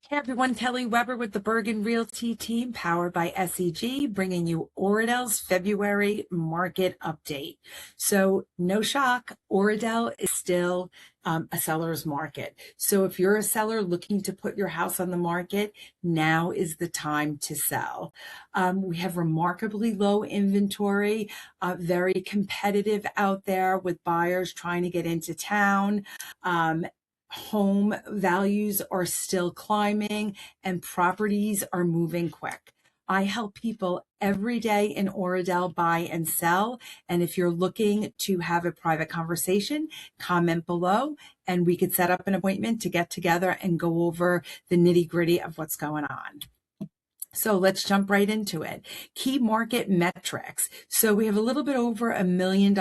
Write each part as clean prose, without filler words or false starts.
Hey everyone, Kelly Weber with the Bergen Realty team, powered by SEG, bringing you Oradell's February market update. So no shock, Oradell is still a seller's market. So if you're a seller looking to put your house on the market, now is the time to sell. We have remarkably low inventory, very competitive out there with buyers trying to get into town. Home values are still climbing and properties are moving quick. I help people every day in Oradell buy and sell. And if you're looking to have a private conversation, comment below and we could set up an appointment to get together and go over the nitty-gritty of what's going on. So let's jump right into it. Key market metrics. So we have a little bit over $1 million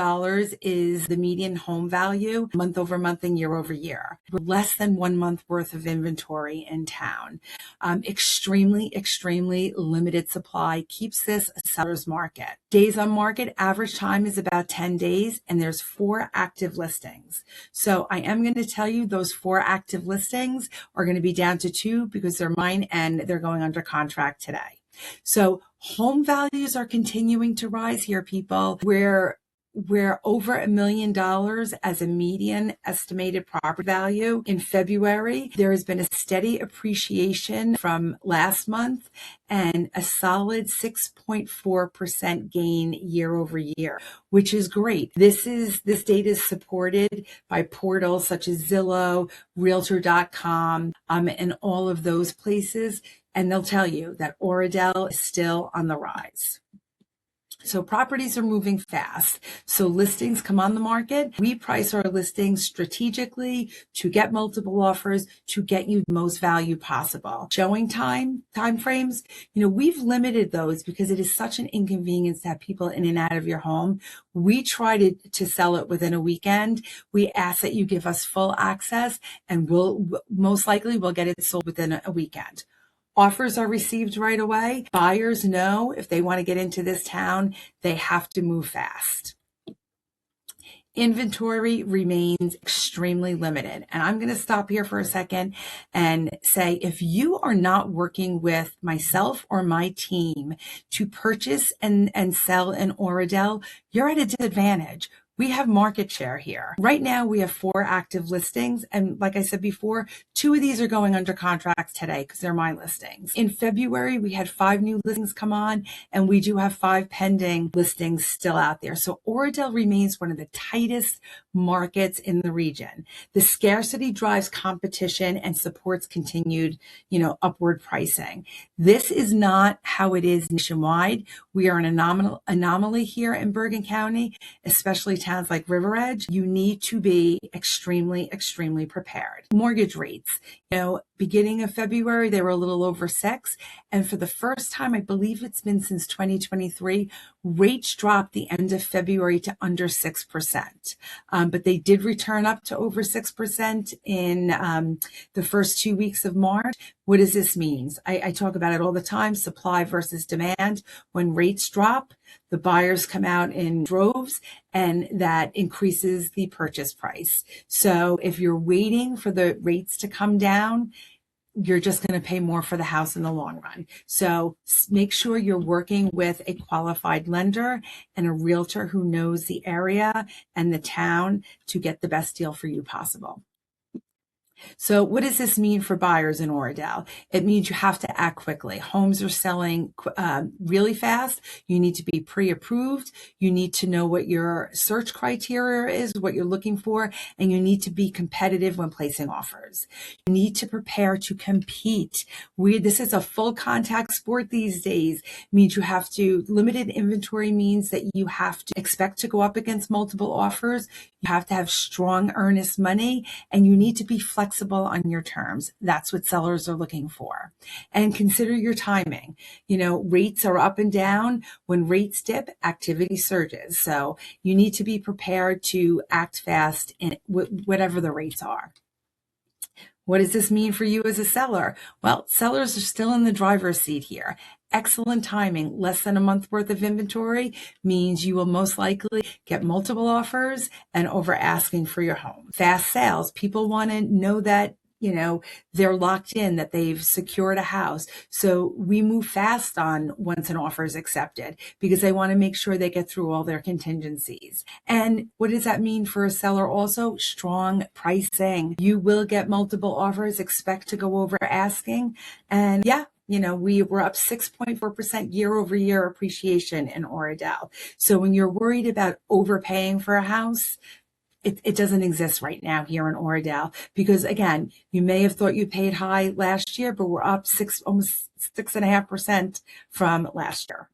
is the median home value month over month and year over year. We're less than 1 month worth of inventory in town. Extremely limited supply keeps this a seller's market. Days on market, average time is about 10 days and there's 4 active listings. So I am going to tell you those 4 active listings are going to be down to 2 because they're mine and they're going under contract today. So home values are continuing to rise here, people. We're over $1 million as a median estimated property value in February. There has been a steady appreciation from last month and a solid 6.4% gain year over year, which is great. This data is supported by portals such as Zillow, Realtor.com, and all of those places. And they'll tell you that Oradell is still on the rise. So properties are moving fast. So listings come on the market. We price our listings strategically to get multiple offers to get you the most value possible. Showing time frames, we've limited those because it is such an inconvenience to have people in and out of your home. We try to sell it within a weekend. We ask that you give us full access and we'll get it sold within a weekend. Offers are received right away. Buyers know if they want to get into this town, they have to move fast. Inventory remains extremely limited. And I'm going to stop here for a second and say, if you are not working with myself or my team to purchase and sell in Oradell, you're at a disadvantage. We have market share here. Right now, we have 4 active listings. And like I said before, 2 of these are going under contracts today because they're my listings. In February, we had 5 new listings come on, and we do have 5 pending listings still out there. So Oradell remains one of the tightest markets in the region. The scarcity drives competition and supports continued, upward pricing. This is not how it is nationwide. We are an anomaly here in Bergen County, especially towns like River Edge. You need to be extremely prepared. Mortgage rates, beginning of February, they were a little over 6. And for the first time, I believe it's been since 2023, rates dropped the end of February to under 6%. But they did return up to over 6% in the first 2 weeks of March. What does this mean? I talk about it all the time, supply versus demand. When rates drop, the buyers come out in droves and that increases the purchase price. So if you're waiting for the rates to come down, you're just going to pay more for the house in the long run. So make sure you're working with a qualified lender and a realtor who knows the area and the town to get the best deal for you possible. So what does this mean for buyers in Oradell? It means you have to act quickly. Homes are selling really fast. You need to be pre-approved. You need to know what your search criteria is, what you're looking for, and you need to be competitive when placing offers. You need to prepare to compete. This is a full contact sport these days. It means you have to, limited inventory means that you have to expect to go up against multiple offers. You have to have strong earnest money, and you need to be flexible on your terms. That's what sellers are looking for. And consider your timing. Rates are up and down. When rates dip, activity surges. So you need to be prepared to act fast in whatever the rates are. What does this mean for you as a seller? Well, sellers are still in the driver's seat here. Excellent timing. Less than a month worth of inventory means you will most likely get multiple offers and over asking for your home. Fast sales. People want to know that they're locked in, that they've secured a house. So we move fast on once an offer is accepted because they want to make sure they get through all their contingencies. And what does that mean for a seller also? Strong pricing. You will get multiple offers, expect to go over asking. And yeah, we were up 6.4% year over year appreciation in Oradell. So when you're worried about overpaying for a house, it doesn't exist right now here in Oradell because, again, you may have thought you paid high last year, but we're up almost 6.5% from last year.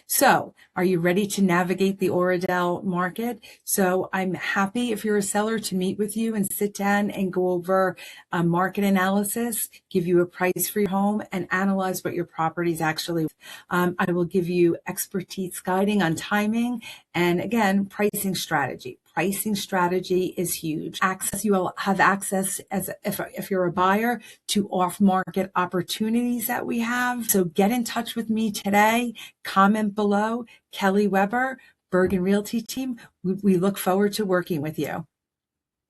So are you ready to navigate the Oradell market? So I'm happy, if you're a seller, to meet with you and sit down and go over a market analysis, give you a price for your home, and analyze what your property is actually. I will give you expertise guiding on timing and, again, pricing strategy. Pricing strategy is huge. You will have access, as if you're a buyer, to off-market opportunities that we have. So get in touch with me today. Comment below. Kelly Weber, Bergen Realty Team. We look forward to working with you.